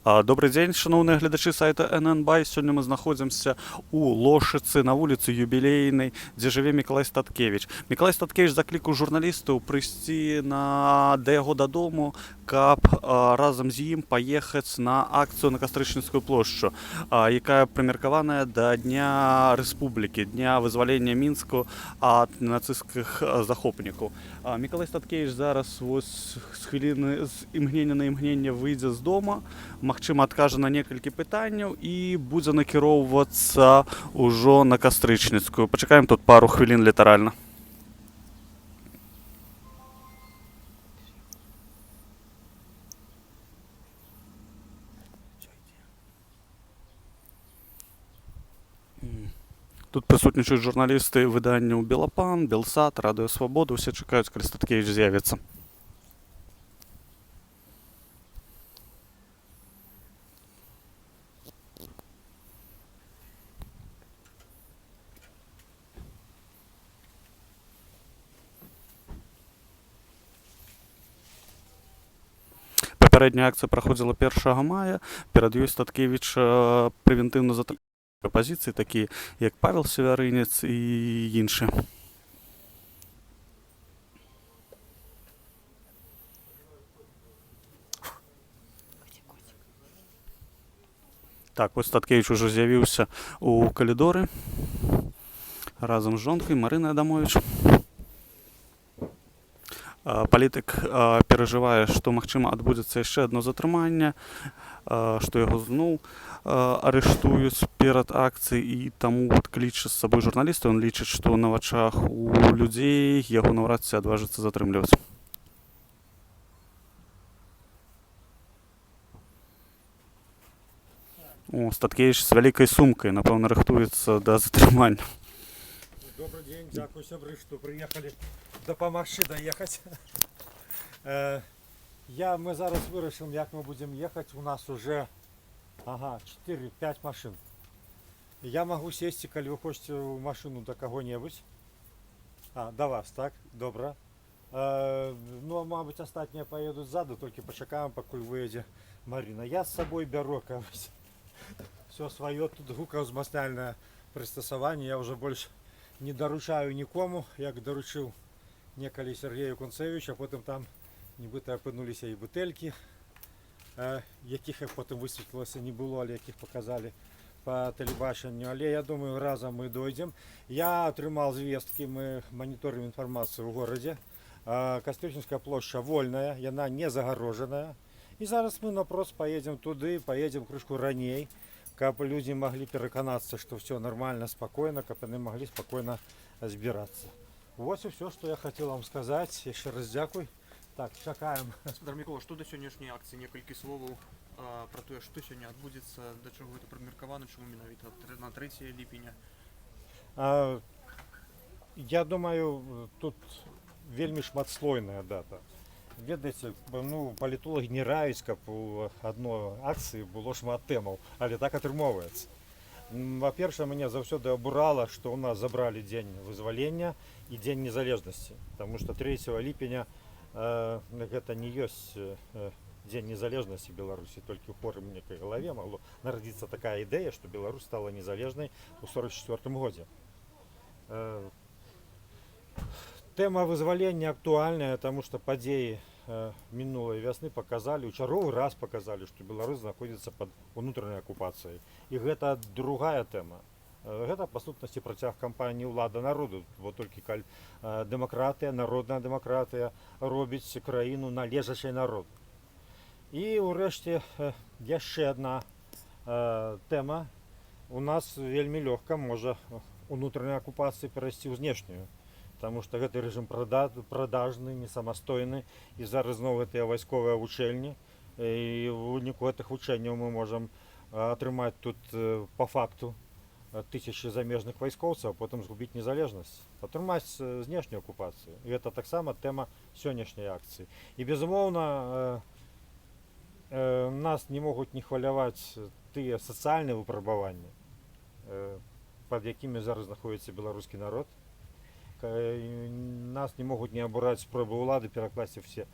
Добрый дзень, шаноўныя гледачы сайта НН-Бай. Сёння мы знаходзімся у Лошыцы на вуліцы Юбілейнай, дзе жыве Мікалай Статкевіч. Мікалай Статкевіч заклікаў журналістаў прыйсці да яго дадому, каб разам з ім паехаць на акцыю на Кастрычніцкую плошчу, якая прымеркаваная да Дня Рэспублікі, Дня вызвалення Мінску ад нацысцкіх захопнікаў. Мікалай Статкевіч зараз з хвіліны з імгнення на імгнення выйдзе з дома, магчыма, адкажа на некалькі пытанняў і будзе накіроўвацца ўжо на Кастрычніцкую. Пачакаем тут пару хвілін літаральна. Тут прысутнічаюць журналісты выданняў Белапан, Белсат, Радыё Свабода. Усе чакаюць, калі Статкевіч з'явіцца. Папярэдняя акцыя праходзіла 1 мая. Перад ёй Статкевіч прэвентыўна затрымаў апазіцыі, такія як Павел Севярынец і іншыя. Так, вось Статкевіч ужо з'явіўся ў калідоры разам з жонкай Марынай Адамовіч. Палітык перажывае, што, магчыма, адбудзецца яшчэ адно затрыманне, што яго зноў арыштуюць перад акцыяй, і таму кліча з сабой журналістаў. Ён лічыць, што на вачах у людзей яго наўрад ці адважыцца затрымліваць. Статкевіч з вялікай сумкай, напэўна, рыхтуецца да затрымання. Добрый день, дякую, сябры, что приехали дапамагчы доехать. Мы зараз вырашым, як мы будем ехать. У нас уже 4-5 машин. Я могу сесть, калі вы хочете в машину до кого-нибудь. До вас, так? Добра. Ну, а мабуть, остатние поедут сзаду, только почекаем, покуль выедет Марина. Я с собой беру, все свое, тут гукаўзмацняльнае прыстасаванне. Я уже больше не даручаю нікому, як даручыў некалі Сергею Кунцевичу, а потым там нібыта апынуліся і бутэлькі, якіх потым высветлілася не было, але якіх показалі по тэлебачанню. Але я думаю, разам мы дойдзем. Я атрымаў звесткі, мы маніторым інфармацыю ў горадзе. Кастрычніцкая плошча вольная, яна не загарожаная. І зараз мы напрост поедем туды, поедем крышку раней, каб люди могли переконаться, что все нормально, спокойно, каб они могли спокойно збираться. Вот и все, что я хотел вам сказать. Еще раз дякую. Так, чакаем. Гаспадар Мікола, што да сённяшняй акцыі, некалькі словаў пра тое, што сёння адбудзецца, да чаго гэта прымеркавана, чаму менавіта на 3 ліпеня? Я думаю, тут вельмі шматслойная дата. Ведаеце, ну, палітолагі не раюць, каб у адной акцыі было шмат тэмаў, але так атрымоўваецца. Во-першае, мяне заўсёды абурала, што ў нас забралі дзень вызвалення і дзень незалежнасці, таму што 3 ліпеня гэта не ёсць дзень незалежнасці Беларусі, толькі ў хворым некай галаве магло нарадзіцца такая ідэя, што Беларусь стала незалежнай у 1944 годзе. Тэма вызвалення актуальная, таму што падзеі мінулай вясны показалі, у чарговы раз показалі, што Беларусь знаходзіцца пад унутранай акупацыяй. І гэта другая тэма. Гэта, па сутнасці, працяг кампаніі ўлада народу, бо толькі калі дэмакратыя, народная дэмакратыя робіць краіну належачай народу. І ўрэшце яшчэ адна тэма. У нас вельмі лёгка можа унутранай акупацыі перайсці ў знешнюю. Потому что гэты рэжым продажны, не самастойны, і зараз зноў гэтыя вайсковыя вучэльні, і ў выніку гэтых вучэнняў мы можам атрымаць тут по факту тысячи замежных вайскоўцаў, а потым згубіць незалежнасць, атрымаць знешнюю акупацыю. І гэта таксама тэма сённяшняй акцыі. І безумоўна, нас не могуць не хваляваць тыя сацыяльныя выпрабаванні, пад якімі зараз знаходзіцца беларускі народ. Нас не могуць не абураць спробы ўлады перакласці все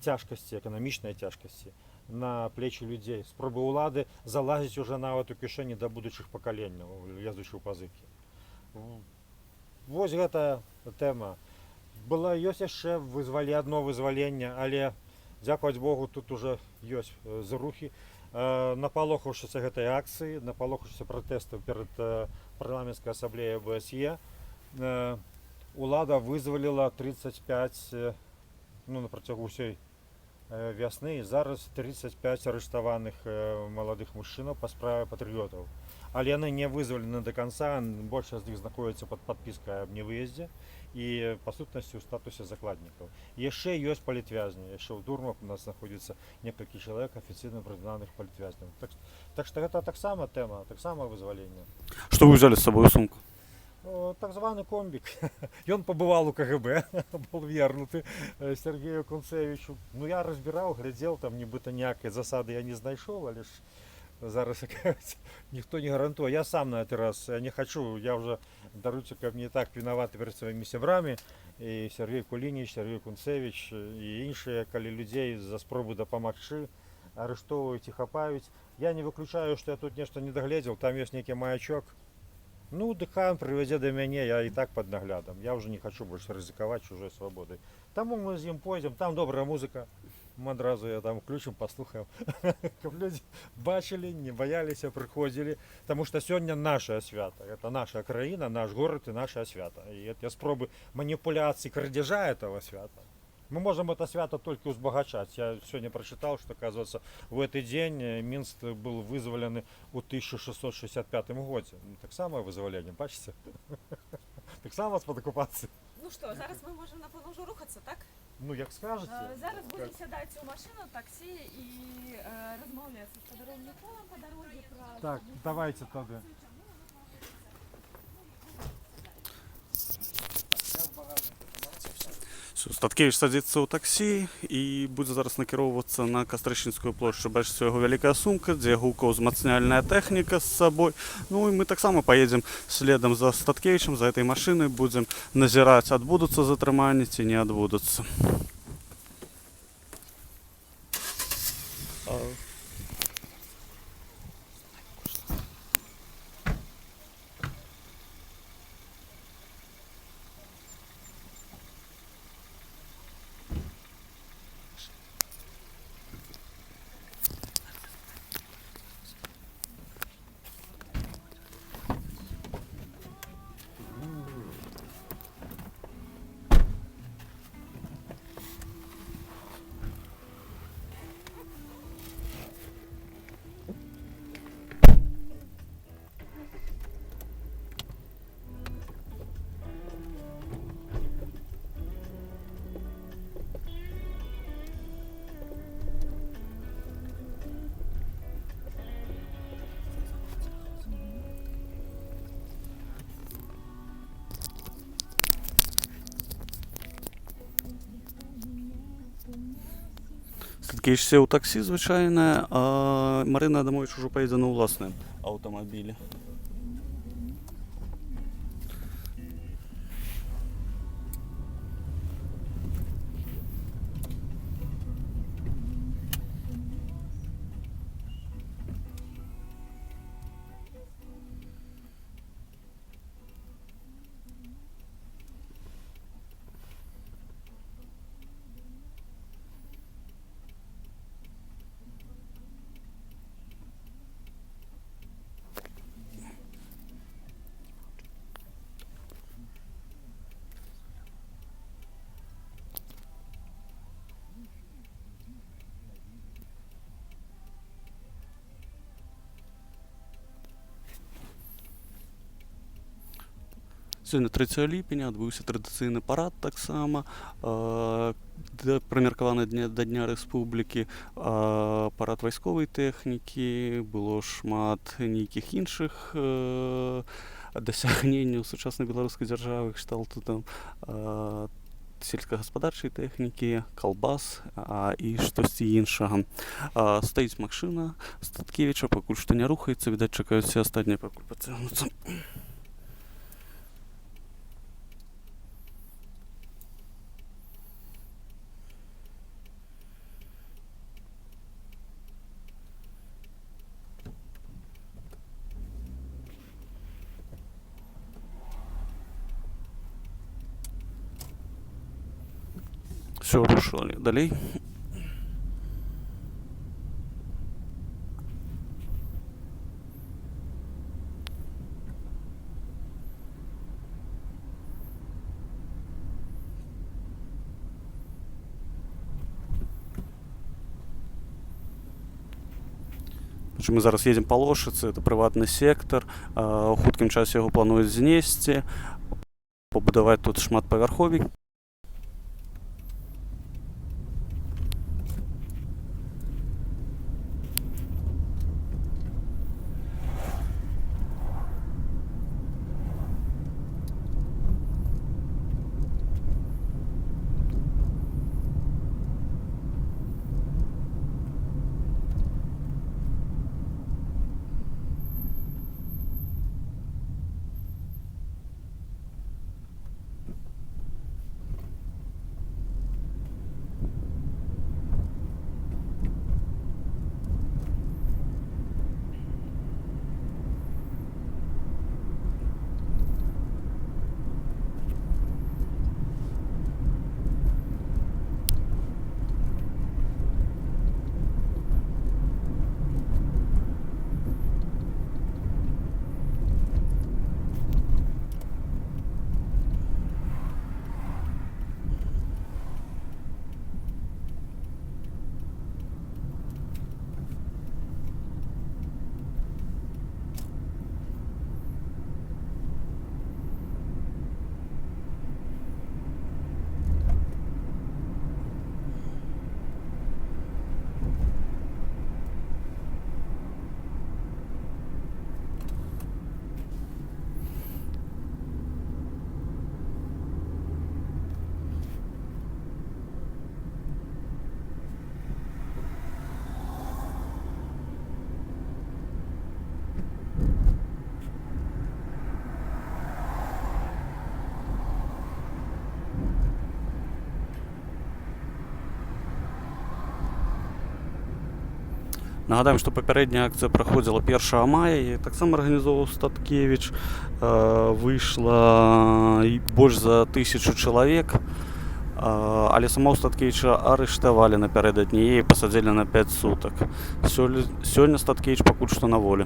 цяжкасці, эканамічнай цяжкасці на плечі людзей. Спробы ўлады залазіць уже нават у кішэні да будучых пакаленняў, лезучы ў пазыкі. Вось гэта тэма. Ёсць яшчэ адно вызваленне, але дзякаваць Богу, тут уже ёсць зрухі. Напалохаўшыся гэтай акцыі, напалохаўшыся пратэстаў перад парламенцкай асамблеяй ОБСЕ, улада вызваліла 35, на працягу ўсёй вясны, і зараз 35 арыштаваных маладых мужчынаў па справе патрыётаў. Але яны не вызвалены до конца, большасць з іх знаходзіцца пад падпіскай аб невыездзе і па сутнасці ў статусе закладнікаў. Яшчэ ёсць палітвязні, яшчэ ў турмах у нас знаходзіцца некалькі чалавек афіцыйна прызнаных палітвязняў. Так што гэта таксама тэма, таксама вызваленне. Што вы взяли з сабою ў сумку? Так званы комбік. Ён пабываў у КГБ, был вернуты Сергею Кунцевичу. Я разбіраў, глядзеў, там нібыта ніякай засады я не знайшоў, але ж зараз ніхто не гарантуе. Я сам на гэты раз не хачу, я уже, даруйце, каб не так вінаваты перад сваімі сябрамі, і Сергей Кулініч, Сергей Кунцевич і іншыя, калі людзей за спробу дапамагчы арыштоўваюць і хапаюць. Я не выключаю, што я тут нешта не дагледзеў, там ёсць нейкі маячок. Дыхаем прывядзе да мяне, я і так пад наглядам. Я ўжо не хачу больш рызыкаваць чужой свабодай. Таму мы з ім пойдзем, там добрая музыка. Мы адразу я там включым, паслухаем. Каб людзі бачылі, не баяліся, прыходзілі. Таму што сёння нашае свята. Это наша краіна, наш горад і нашае свята. І это спробы маніпуляцыі, крадзяжа этого свята. Мы можем это свято только узбагачать. Я сегодня прочитал, что, оказывается, в этот день Минск был вызволен в 1665 году. Так само вызволение, бачите? Так само с-под оккупации. Ну що, зараз ми можемо напевно вже рухатися, так? Як скажете. Зараз будемо сідати у машину, таксі і розмовляти з подарунком по дорозі про... Так, давайте тогда. Статкевич садзіцца ў таксі і будзе зараз накіроўвацца на Кастрычніцкую плошчу. Бачыце, яго вялікая сумка, дзе гукоўзмацняльная тэхніка з сабой. І мы таксама паедзем следам за Статкевічам, за гэтай машынай, будзем назіраць, адбудуцца затрыманні ці не адбудуцца. Статкевич сеў у таксі звычайнае, а Марына Адамович ужо паедзе на ўласным аўтамабілі. Сёння 3 ліпеня адбыўся традыцыйны парад таксама, прымеркаваны да Дня Рэспублікі, парад вайсковай тэхнікі, было шмат нейкіх іншых дасягненняў сучаснай беларускай дзяржавы, кшталту там сельскагаспадарчай тэхнікі, калбас і штосьці іншага. Стаіць машына Статкевіча, пакуль што не рухаецца, відаць, чакаюць усе астатнія, пакуль пацягнуцца. Все, рушили далей. Значить, ми зараз їдемо по Лошиці, це приватний сектор. У хуткім часі його планують знести, побудувати тут шматпавярхові. Нагадаємо, що попередня акція проходила 1 мая, і так само організовував Статкевич. Вийшло більш за 1000 чоловік, але самого Статкевича арештували напередодні і посадили на 5 суток. Сьогодні Статкевич поки що на волі.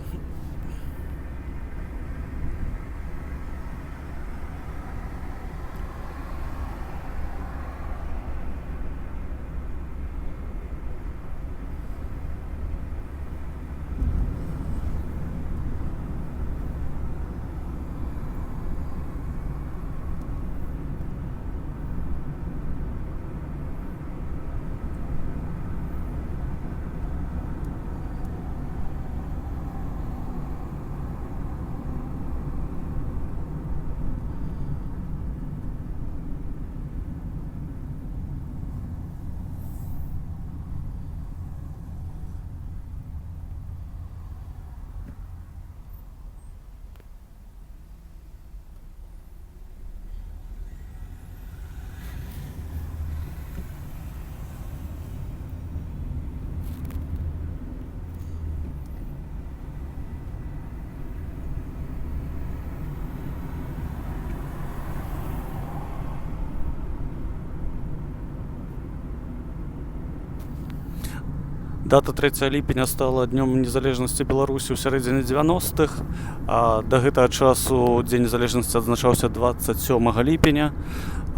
Дата 3 ліпеня стала Днем Незалежності Білорусі ў сярэдзіне 90-х, а да гэтага часу Дзень Незалежності адзначаўся 27 ліпеня.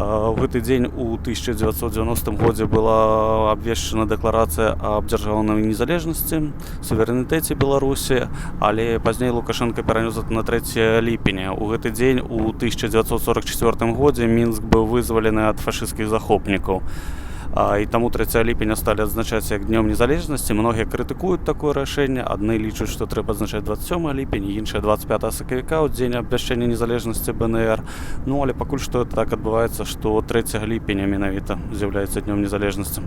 У гэты дзень у 1990 годзе была абвешчана дэкларацыя аб дзяржаўнай незалежнасці, суверэнітэце Беларусі, але пазней Лукашенко перанёс гэта на 3 ліпеня. У гэты дзень у 1944 годзе Мінск быў вызвалены ад фашысцкіх захопнікаў. І таму 3 ліпеня сталі адзначаць як Днём Незалежнасці. Многія крытыкуюць такое рашэнне. Адны лічаць, што трэба адзначаць 27 ліпеня, іншыя 25 сакавіка ў дзень абвяшчэння незалежнасці БНР. Ну, але пакуль што так адбываецца, што 3 ліпеня менавіта з'яўляецца Днём Незалежнасці.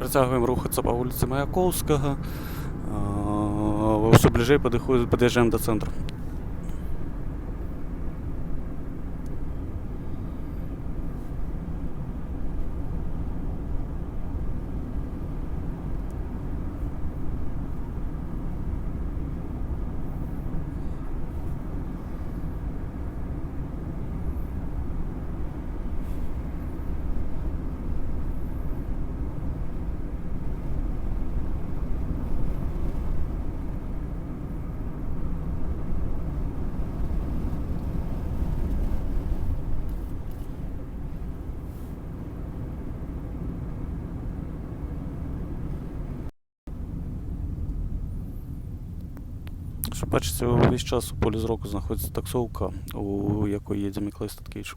Працягваем рухацца па вуліцы Маяковскага. Ўсё бліжэй пад'язджаем да цэнтру. Що бачите, увесь час у полі зроку знаходиться таксовка, у якої їде Миколай Статкевич.